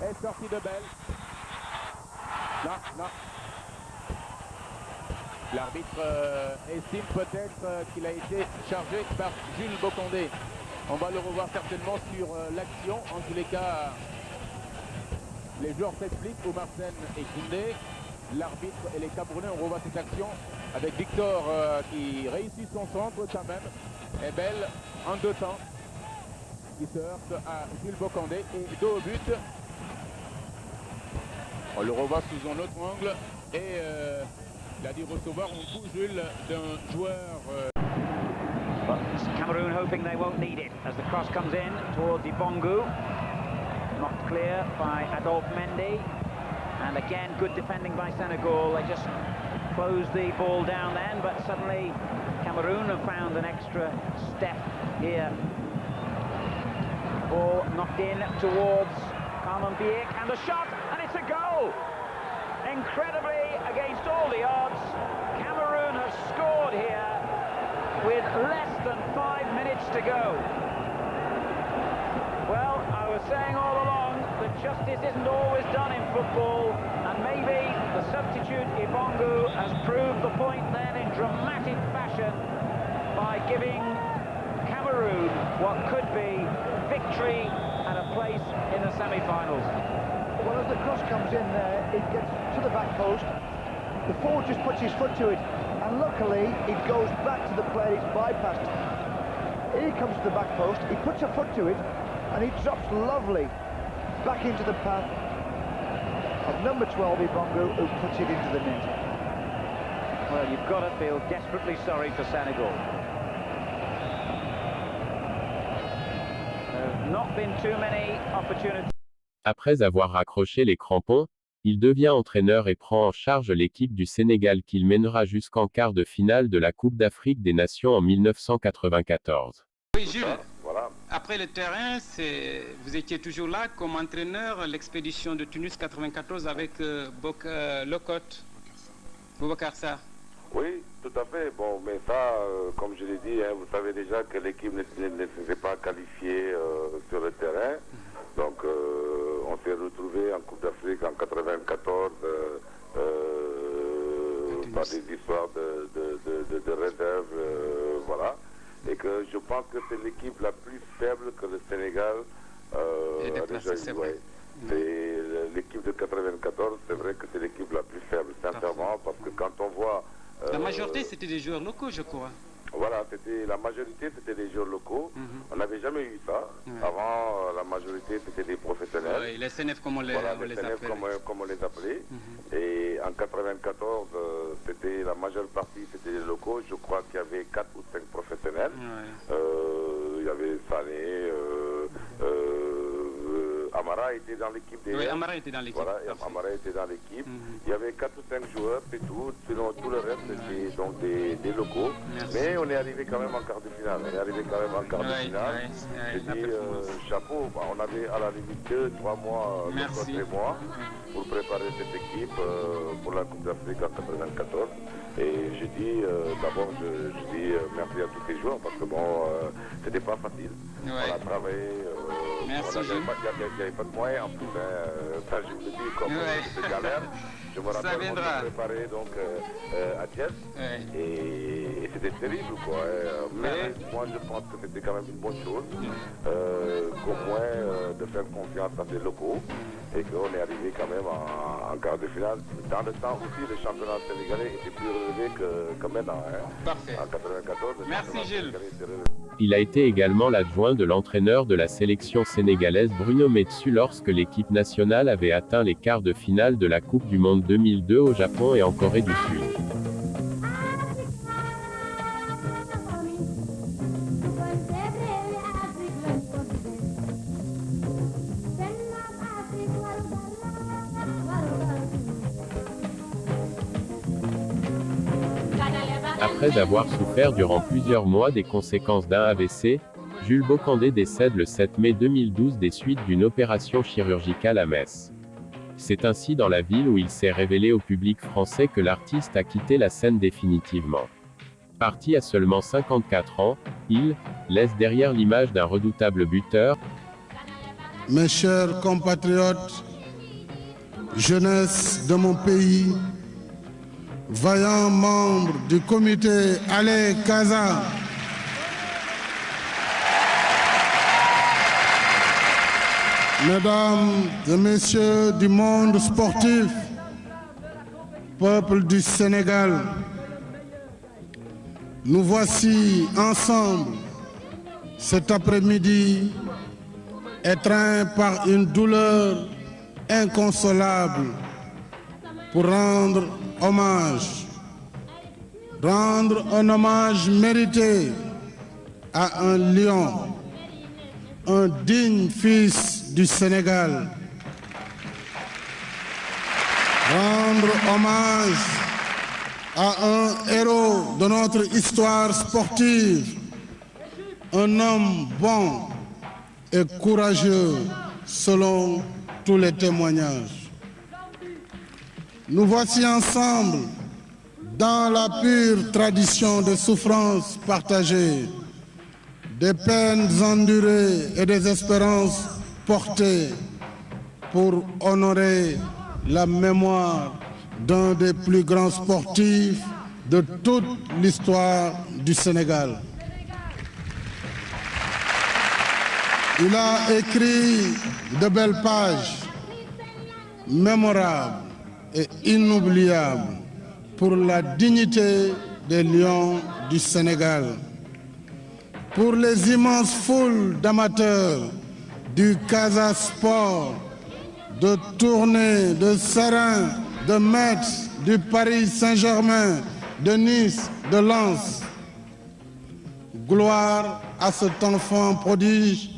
Et sortie de Belle. Non. L'arbitre estime peut-être qu'il a été chargé par Jules Bocandé. On va le revoir certainement sur l'action. En tous les cas, les joueurs s'expliquent, Oumar Sène et Koundé. L'arbitre et les Camerounais, on revoit cette action avec Victor qui réussit son centre quand même. Et belle en deux temps. Qui se heurte à Jules Bocandé et dos au but. On le revoit sous un autre angle et il a dû recevoir un coup, Jules, d'un joueur. Cameroon hoping they won't need it as the cross comes in towards Ibongu. Knocked clear by Adolphe Mendy. And again, good defending by Senegal. They just closed the ball down then, but suddenly Cameroon have found an extra step here. Ball knocked in towards Carmen Biek, and the shot, and it's a goal! Incredibly, against all the odds, Cameroon have scored here with less than 5 minutes to go. Well, I was saying all along that justice isn't always done in football, and maybe the substitute Ibongu has proved the point then in dramatic fashion by giving Cameroon what could be victory and a place in the semi-finals. Well, as the cross comes in there, it gets to the back post. The forward just puts his foot to it, and luckily it goes back to the player he's bypassed. Here he comes to the back post, he puts a foot to it, and he drops lovely back into the path of number 12, Ibongu, who puts it into the net. Well, you've got to feel desperately sorry for Senegal. There's not been too many opportunities. Après avoir raccroché les crampons, il devient entraîneur et prend en charge l'équipe du Sénégal qu'il mènera jusqu'en quart de finale de la Coupe d'Afrique des Nations en 1994. Oui, Jules. Voilà. Après le terrain, vous étiez toujours là comme entraîneur, l'expédition de Tunis 94 avec Locotte, Boubacar Sarr. Oui, tout à fait. Bon, mais ça, comme je l'ai dit, hein, vous savez déjà que l'équipe ne s'est pas qualifiée sur le terrain. Donc, on s'est retrouvé en Coupe d'Afrique en 94 par des histoires de réserve, voilà. Et que je pense que c'est l'équipe la plus faible que le Sénégal a déjà joué. C'est l'équipe de 94, c'est vrai que c'est l'équipe la plus faible, sincèrement, parce que quand on voit... la majorité, c'était des joueurs locaux, je crois. Voilà, la majorité, c'était des joueurs locaux. On n'avait jamais eu ça. Avant, la majorité, c'était des professionnels. Oui, les CNF, comme on les appelait. Comme on les appelait. Et en 94, c'était la majeure partie, c'était des locaux. Je crois qu'il y avait 4 ou 5 professionnels. Il y avait Sané, Amara était dans l'équipe des... Oui, Amara était dans l'équipe. Voilà, Amara était dans l'équipe. Il y avait 4 ou 5 joueurs, c'est tout. Sinon, tout le reste, c'était donc des locaux. Merci. Mais on est arrivé quand même en quart de finale. J'ai dit, chapeau, on avait à la limite 2-3 mois, et moi, pour préparer cette équipe pour la Coupe d'Afrique en 94. Et je dis, d'abord, je dis merci à tous les joueurs, parce que bon, c'était pas facile. On a travaillé, il n'y avait pas de moyens en plus, ça je vous le dis, comme c'était galère. Je me rappelle, on s'est préparé donc à Thiès, et c'était terrible quoi. Mais moi je pense que c'était quand même une bonne chose, qu'au moins de faire confiance à des locaux, et qu'on est arrivé quand même en quart de finale. Dans le temps aussi, le championnat sénégalais était plus relevé que maintenant. Parfait. En 94, merci Gilles. Il a été également l'adjoint de l'entraîneur de la sélection sénégalaise Bruno Metsu lorsque l'équipe nationale avait atteint les quarts de finale de la Coupe du Monde 2002 au Japon et en Corée du Sud. Après avoir souffert durant plusieurs mois des conséquences d'un AVC, Jules Bocandé décède le 7 mai 2012 des suites d'une opération chirurgicale à Metz. C'est ainsi dans la ville où il s'est révélé au public français que l'artiste a quitté la scène définitivement. Parti à seulement 54 ans, il laisse derrière l'image d'un redoutable buteur. Mes chers compatriotes, jeunesse de mon pays, vaillants membres du comité Allez Casa, mesdames et messieurs du monde sportif, peuple du Sénégal, nous voici ensemble cet après-midi étreints par une douleur inconsolable pour rendre un hommage mérité à un lion, un digne fils du Sénégal. Rendre hommage à un héros de notre histoire sportive, un homme bon et courageux selon tous les témoignages. Nous voici ensemble dans la pure tradition des souffrances partagées, des peines endurées et des espérances portées pour honorer la mémoire d'un des plus grands sportifs de toute l'histoire du Sénégal. Il a écrit de belles pages, mémorables et inoubliables pour la dignité des lions du Sénégal, pour les immenses foules d'amateurs du Casa Sport, de Tournai, de Serein, de Metz, du Paris Saint-Germain, de Nice, de Lens. Gloire à cet enfant prodige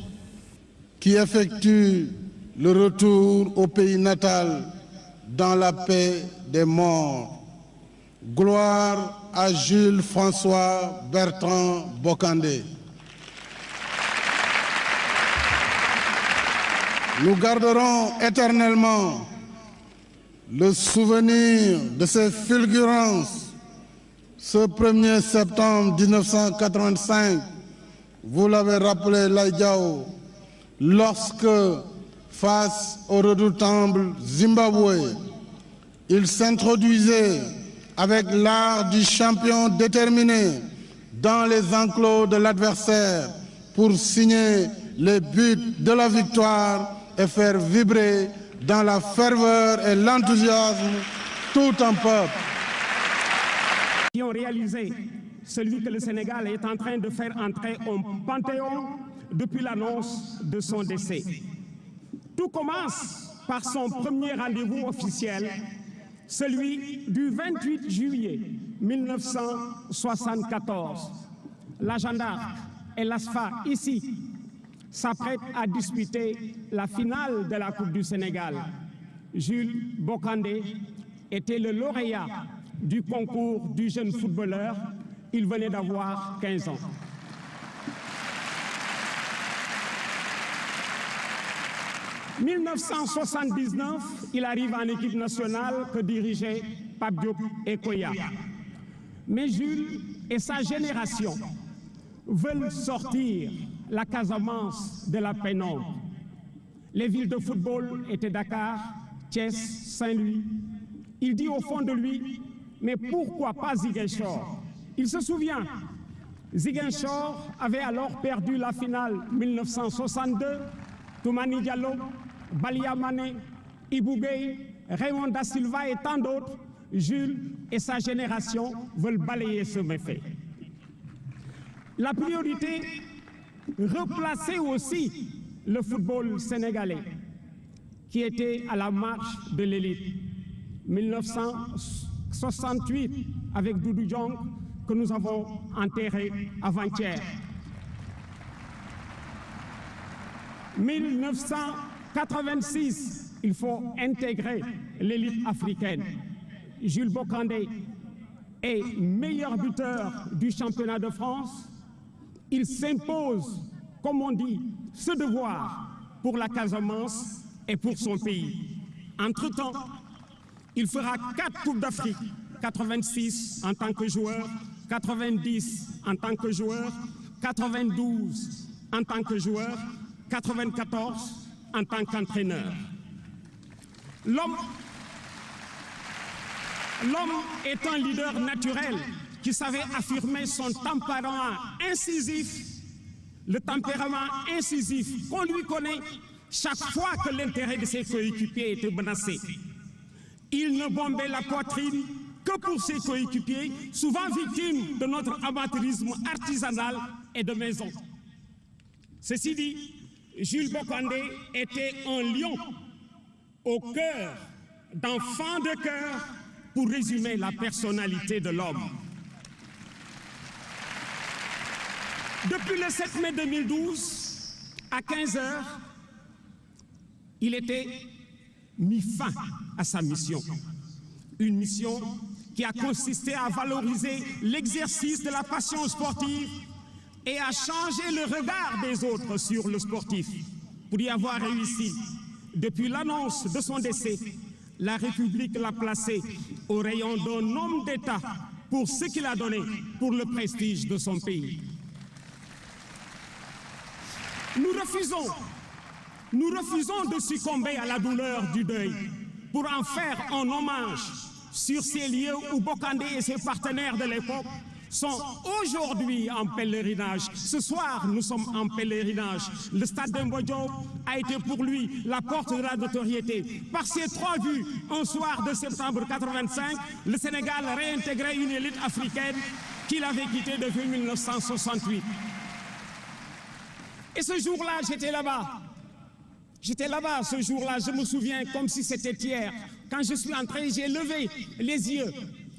qui effectue le retour au pays natal dans la paix des morts. Gloire à Jules François Bertrand Bokandé. Nous garderons éternellement le souvenir de ces fulgurances ce 1er septembre 1985, vous l'avez rappelé Laïdiao, lorsque, face au redoutable Zimbabwe, il s'introduisait avec l'art du champion déterminé dans les enclos de l'adversaire pour signer les buts de la victoire et faire vibrer dans la ferveur et l'enthousiasme tout un peuple. Qui ont réalisé celui que le Sénégal est en train de faire entrer au Panthéon depuis l'annonce de son décès. Tout commence par son premier rendez-vous officiel, celui du 28 juillet 1974. La gendarme et l'ASFA, ici, s'apprêtent à disputer la finale de la Coupe du Sénégal. Jules Bokandé était le lauréat du concours du jeune footballeur. Il venait d'avoir 15 ans. En 1979, il arrive en équipe nationale que dirigeaient Pape Diop et Koya. Mais Jules et sa génération veulent sortir la Casamance de la pénombre. Les villes de football étaient Dakar, Thiès, Saint-Louis. Il dit au fond de lui, mais pourquoi pas Ziguinchor? Il se souvient, Ziguinchor avait alors perdu la finale 1962. Toumani Diallo, Balia Mané, Ibou Gueye, Raymond Da Silva et tant d'autres, Jules et sa génération veulent balayer ce méfait. La priorité, replacer aussi le football sénégalais, qui était à la marche de l'élite. 1968, avec Doudou Diong, que nous avons enterré avant-hier. 1986, il faut intégrer l'élite africaine. Jules Bokandé est meilleur buteur du championnat de France. Il s'impose, comme on dit, ce devoir pour la Casamance et pour son pays. Entre-temps, il fera 4 Coupes d'Afrique, 86 en tant que joueur, 90 en tant que joueur, 92 en tant que joueur, 94 en tant qu'entraîneur. L'homme L'homme est un leader naturel qui savait affirmer son tempérament incisif, le tempérament incisif qu'on lui connaît chaque fois que l'intérêt de ses coéquipiers était menacé. Il ne bombait la poitrine que pour ses coéquipiers, souvent victimes de notre amateurisme artisanal et de maison. Ceci dit, Jules Bocandé était un lion au cœur, d'enfant de cœur, pour résumer la personnalité de l'homme. Depuis le 7 mai 2012, à 15 h, il était mis fin à sa mission. Une mission qui a consisté à valoriser l'exercice de la passion sportive et à changer le regard des autres sur le sportif. Pour y avoir réussi, depuis l'annonce de son décès, la République l'a placé au rayon d'un homme d'État pour ce qu'il a donné pour le prestige de son pays. Nous refusons de succomber à la douleur du deuil pour en faire un hommage sur ces lieux où Bocandé et ses partenaires de l'époque sont aujourd'hui en pèlerinage. Ce soir, nous sommes en pèlerinage. Le stade Demba Diop a été pour lui la porte de la notoriété. Par ces 3 buts, un soir de septembre 1985, le Sénégal réintégrait une élite africaine qu'il avait quittée depuis 1968. Et ce jour-là, j'étais là-bas. J'étais là-bas ce jour-là, je me souviens comme si c'était hier. Quand je suis entré, j'ai levé les yeux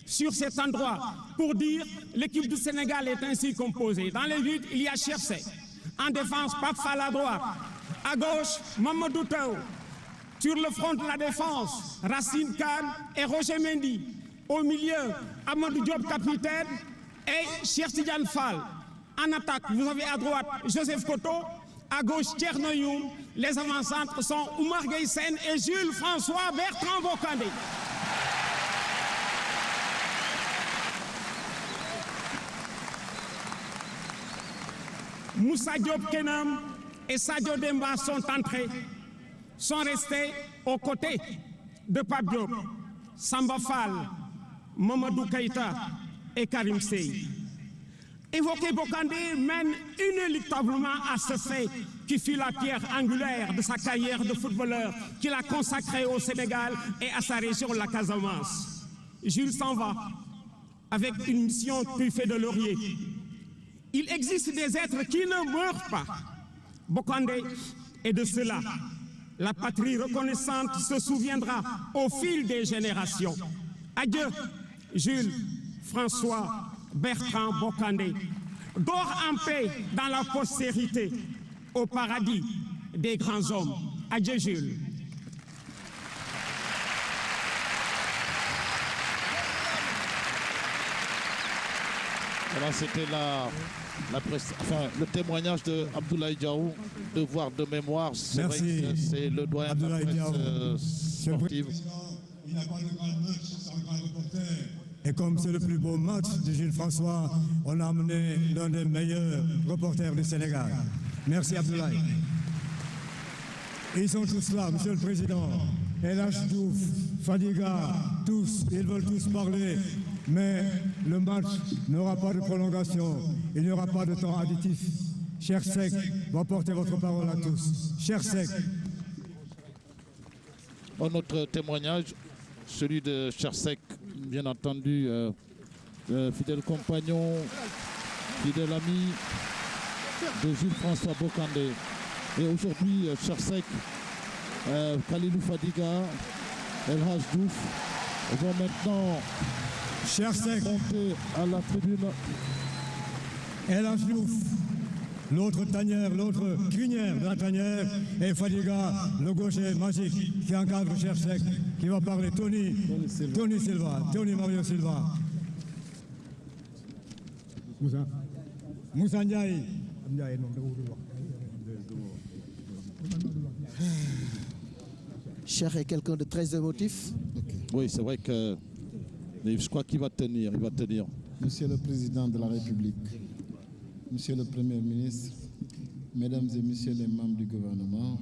sur cet endroit pour dire l'équipe du Sénégal est ainsi composée. Dans les buts, il y a Chersek. En défense, Pape Fall à droite. À gauche, Mamadou Tao. Sur le front de la défense, Racine Khan et Roger Mendy. Au milieu, Amadou Diop, capitaine, et Cheikh Tidiane Fall. En attaque, vous avez à droite Joseph Koto. À gauche, Thierno Youm. Les avant-centres sont Oumar Gueye Sène et Jules François Bertrand Bocandé. Moussa Diop Kenam et Sadio Demba sont restés aux côtés de Pape Diop, Samba Fall, Mamadou Keïta et Karim Sey. Évoquer Bocandé mène inéluctablement à ce fait qui fut la pierre angulaire de sa carrière de footballeur qu'il a consacré au Sénégal et à sa région, la Casamance. Jules s'en va avec une mission truffée de lauriers. Il existe des êtres qui ne meurent pas. Bocandé est de cela. La patrie reconnaissante se souviendra au fil des générations. Adieu, Jules François Bertrand Bocandé. Dors en paix dans la postérité, au paradis des grands hommes. Adieu, Jules. Voilà, c'était le témoignage de Abdoulaye Diaw, devoir de mémoire. C'est vrai que c'est le doyen de la presse sportive. Il n'y a pas de grand match sans grand reporter. Et comme c'est le plus beau match de Gilles François, on a amené l'un des meilleurs reporters du Sénégal. Merci Abdoulaye. Ils sont tous là, Monsieur le Président. El Hadj Diouf, Fadiga, tous, ils veulent tous parler. Mais le match n'aura pas de prolongation, il n'y aura pas de temps additif. Chersek va porter votre parole à tous. Chersek. Notre témoignage, celui de Chersek, bien entendu, fidèle compagnon, fidèle ami de Jules François Bocandé. Et aujourd'hui, Chersek, Khalilou Fadiga, El Hadj Diouf vont maintenant monter à la tribune. El Hadj Diouf, l'autre tanière, l'autre crinière de la tanière, et Fadiga, le gaucher magique qui encadre Chersek, qui va parler Tony Mario Silva. Moussa Ndiaye. Cheikh est quelqu'un de très émotif. Oui, c'est vrai que je crois qu'il va tenir, Monsieur le Président de la République, Monsieur le Premier ministre, Mesdames et Messieurs les membres du gouvernement,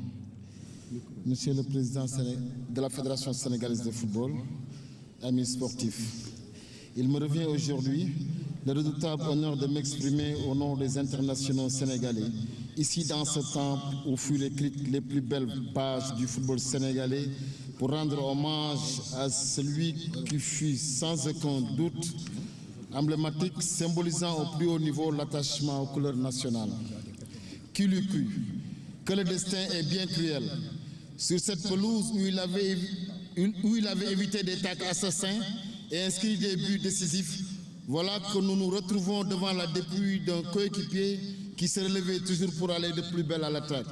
Monsieur le Président de la Fédération sénégalaise de football, amis sportifs. Il me revient aujourd'hui le redoutable honneur de m'exprimer au nom des internationaux sénégalais, ici dans ce temple où furent écrites les plus belles pages du football sénégalais, pour rendre hommage à celui qui fut sans aucun doute emblématique, symbolisant au plus haut niveau l'attachement aux couleurs nationales. Qui l'eût cru que le destin est bien cruel. Sur cette pelouse où il avait évité des tacles assassins et inscrit des buts décisifs, voilà que nous nous retrouvons devant la dépouille d'un coéquipier qui se relevait toujours pour aller de plus belle à l'attaque.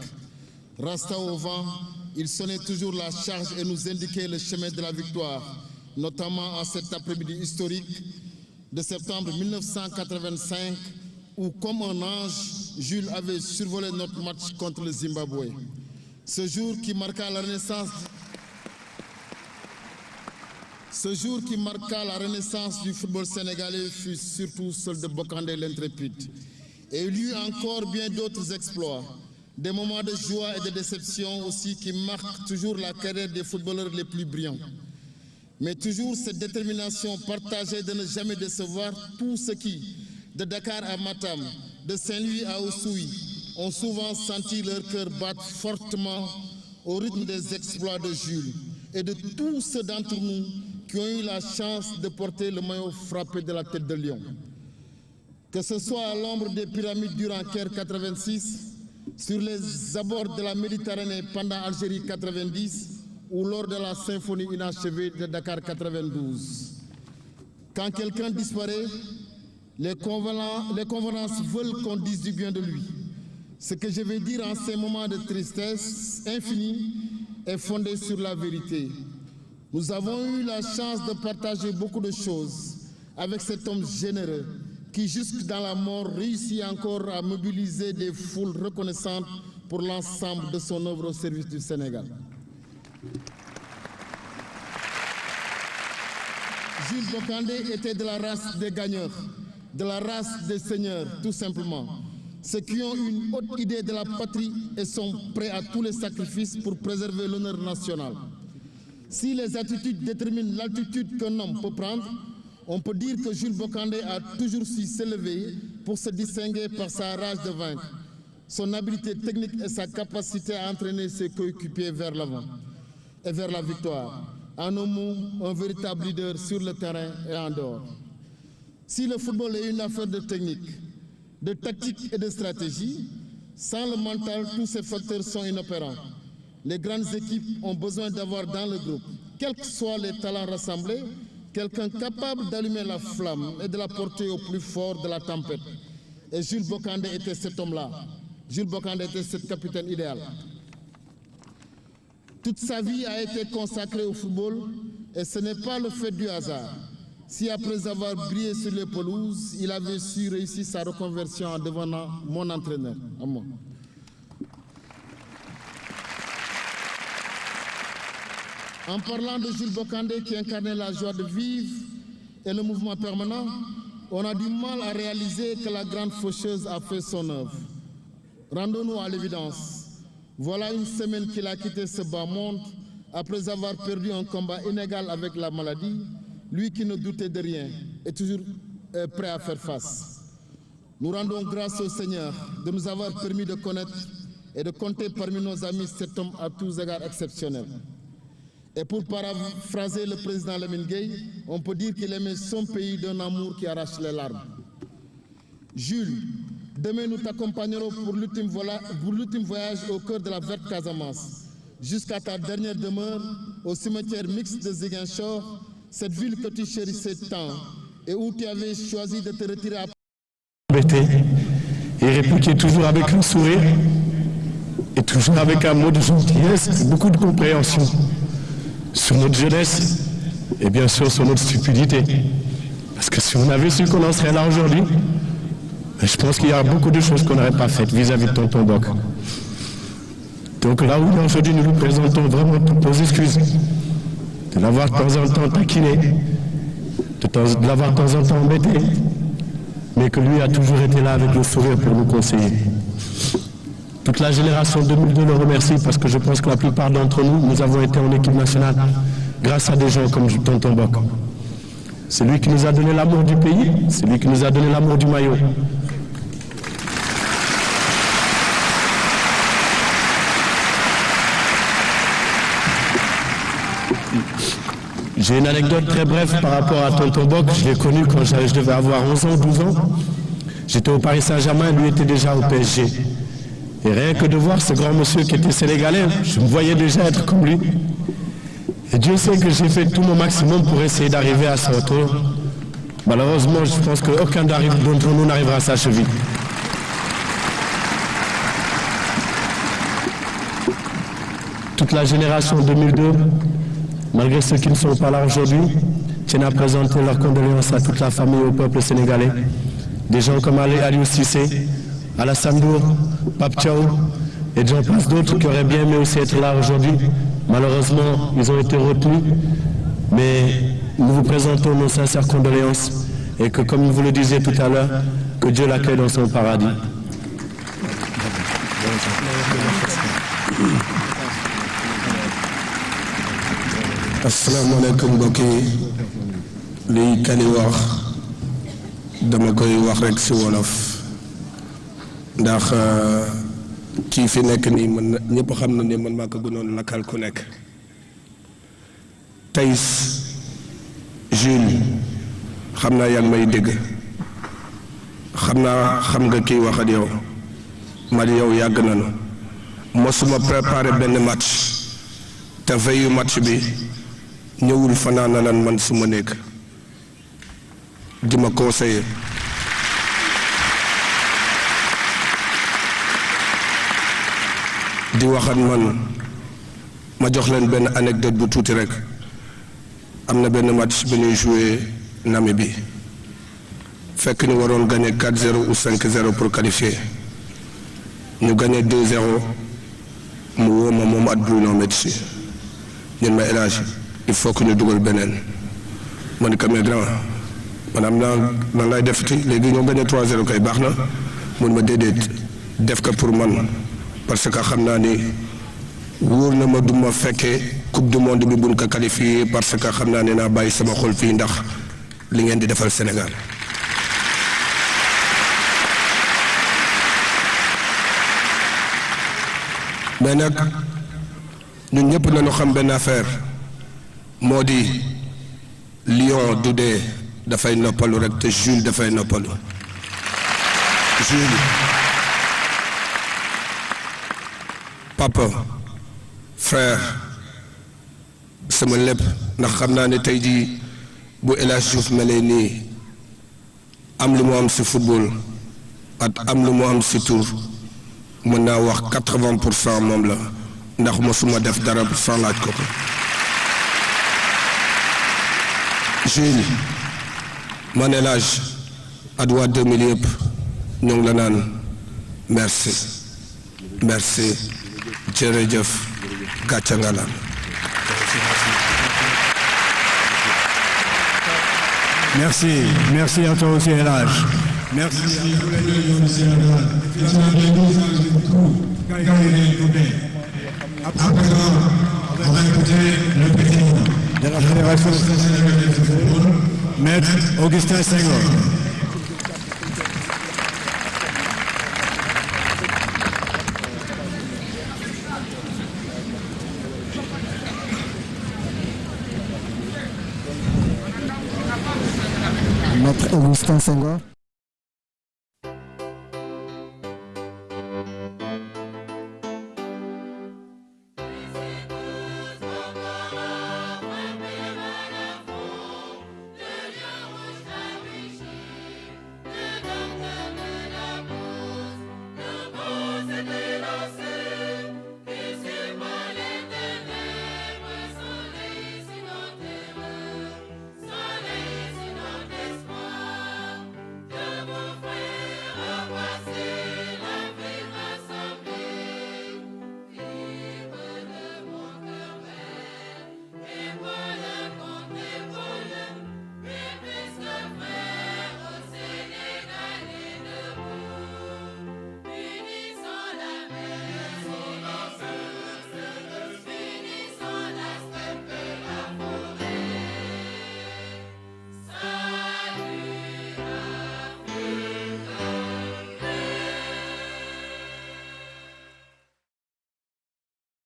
Rasta au vent, il sonnait toujours la charge et nous indiquait le chemin de la victoire, notamment en cet après-midi historique de septembre 1985, où, comme un ange, Jules avait survolé notre match contre le Zimbabwe. Ce jour qui marqua la renaissance du football sénégalais fut surtout celle de Bokandé l'intrépide. Et il y eut encore bien d'autres exploits, des moments de joie et de déception aussi qui marquent toujours la carrière des footballeurs les plus brillants. Mais toujours cette détermination partagée de ne jamais décevoir tous ceux qui, de Dakar à Matam, de Saint-Louis à Oussouy, ont souvent senti leur cœur battre fortement au rythme des exploits de Jules et de tous ceux d'entre nous qui ont eu la chance de porter le maillot frappé de la tête de lion. Que ce soit à l'ombre des pyramides durant Caire 86, sur les abords de la Méditerranée pendant Algérie 90 ou lors de la symphonie inachevée de Dakar 92. Quand quelqu'un disparaît, les convenances veulent qu'on dise du bien de lui. Ce que je vais dire en ces moments de tristesse infinie est fondé sur la vérité. Nous avons eu la chance de partager beaucoup de choses avec cet homme généreux qui, jusque dans la mort, réussit encore à mobiliser des foules reconnaissantes pour l'ensemble de son œuvre au service du Sénégal. Jules Bokandé était de la race des gagneurs, de la race des seigneurs, tout simplement. Ceux qui ont une haute idée de la patrie et sont prêts à tous les sacrifices pour préserver l'honneur national. Si les attitudes déterminent l'altitude qu'un homme peut prendre, on peut dire que Jules Bokandé a toujours su s'élever pour se distinguer par sa rage de vaincre, son habileté technique et sa capacité à entraîner ses coéquipiers vers l'avant et vers la victoire. En un mot, un véritable leader sur le terrain et en dehors. Si le football est une affaire de technique, de tactique et de stratégie, sans le mental, tous ces facteurs sont inopérants. Les grandes équipes ont besoin d'avoir dans le groupe, quels que soient les talents rassemblés, quelqu'un capable d'allumer la flamme et de la porter au plus fort de la tempête. Et Jules Bokandé était cet homme-là. Jules Bokandé était ce capitaine idéal. Toute sa vie a été consacrée au football et ce n'est pas le fait du hasard. Si après avoir brillé sur les pelouses, il avait su réussir sa reconversion en devenant mon entraîneur, à moi. En parlant de Jules Bokandé qui incarnait la joie de vivre et le mouvement permanent, on a du mal à réaliser que la grande faucheuse a fait son œuvre. Rendons-nous à l'évidence. Voilà une semaine qu'il a quitté ce bas monde après avoir perdu un combat inégal avec la maladie, lui qui ne doutait de rien et toujours prêt à faire face. Nous rendons grâce au Seigneur de nous avoir permis de connaître et de compter parmi nos amis cet homme à tous égards exceptionnel. Et pour paraphraser le président Lamine Gueye, on peut dire qu'il aimait son pays d'un amour qui arrache les larmes. Jules, demain nous t'accompagnerons pour l'ultime voyage au cœur de la verte Casamance, jusqu'à ta dernière demeure au cimetière mixte de Ziguinchor, cette ville que tu chérissais tant et où tu avais choisi de te retirer à... Et répliquer toujours avec un sourire et toujours avec un mot de gentillesse, beaucoup de compréhension sur notre jeunesse et bien sûr sur notre stupidité. Parce que si on avait su qu'on en serait là aujourd'hui, je pense qu'il y a beaucoup de choses qu'on n'aurait pas faites vis-à-vis de tonton Bok. Donc là où aujourd'hui nous nous présentons vraiment toutes nos excuses, de l'avoir de temps en temps taquiné, de l'avoir de temps en temps embêté, mais que lui a toujours été là avec le sourire pour nous conseiller. Toute la génération 2002 le remercie parce que je pense que la plupart d'entre nous, nous avons été en équipe nationale grâce à des gens comme Tonton Bok. C'est lui qui nous a donné l'amour du pays, c'est lui qui nous a donné l'amour du maillot. J'ai une anecdote très brève par rapport à Tonton Bok. Je l'ai connu quand je devais avoir 11 ans, 12 ans. J'étais au Paris Saint-Germain, lui était déjà au PSG. Et rien que de voir ce grand monsieur qui était sénégalais, je me voyais déjà être comme lui. Et Dieu sait que j'ai fait tout mon maximum pour essayer d'arriver à son tour. Malheureusement, je pense qu'aucun d'entre nous n'arrivera à sa cheville. Toute la génération 2002, malgré ceux qui ne sont pas là aujourd'hui, tiennent à présenter leurs condoléances à toute la famille et au peuple sénégalais. Des gens comme Aliou Cissé, Alassane Ndour, Pape Thiaw, et j'en passe d'autres qui auraient bien aimé aussi être là aujourd'hui. Malheureusement, ils ont été retenus, mais nous vous présentons nos sincères condoléances et que, comme vous le disiez tout à l'heure, que Dieu l'accueille dans son paradis. asalaamaaleykum mbokk yi liy Kali wax dama koy wax rek ci wolof ndax kii fi nekk nii man ñëpp xam na ne man maa ko gënoon lakkal ku nekk Taïs Jules xam naa yaa ngi may dégg xam nga kii wax ak yow man yow yàgg nañu mosuma préparé benn match te veillu match bi ñëwul fanaan na lan man suma nekk di ma conseiller di waxat man ma jox leen benn anecdote bu tuuti rek am na benn match bi ñuy joué Namibie fekk ñu waroon gagné 4-0 ou 5-0 pour qualifier ñu gagné 2-0 mu woo ma moom at Bruno Metsu ñun ma élage il faut que ñu dugal beneen ma ni ko mais grand man am naa nan lay def ti léegi ñoo gagné 3-0 kay baax na mun ma déedéet def ko pour man parce que xam naa ni wóor na ma du ma fekkee coupe du monde bi buñ ko qualifié parce que xam naa ne naa bàyyi sama xol fii ndax li ngeen di defal Sénégal mais nag ñun ñëpp nañu xam benn affaire moo di lion du dee dafay noppalu rek te Jules dafay noppalu Jules papa frère sama lépp ndax xam naa ne tey jii bu El Hadj Diouf melee nii am lu mu am ci football at am lu mu am ci tour mën naa wax 80% moom la ndax mosuma def dara sans laaj ko ko Jules man El Hadj at waa 2000 yëpp ñoo ngi la naan merci jërëjëf gàcce nga la merci à toi aussi El Hadj merci à présent, on va écouter le président de la Fédération sénégalaise de football, Maître Augustin Senghor. Maître Augustin Senghor.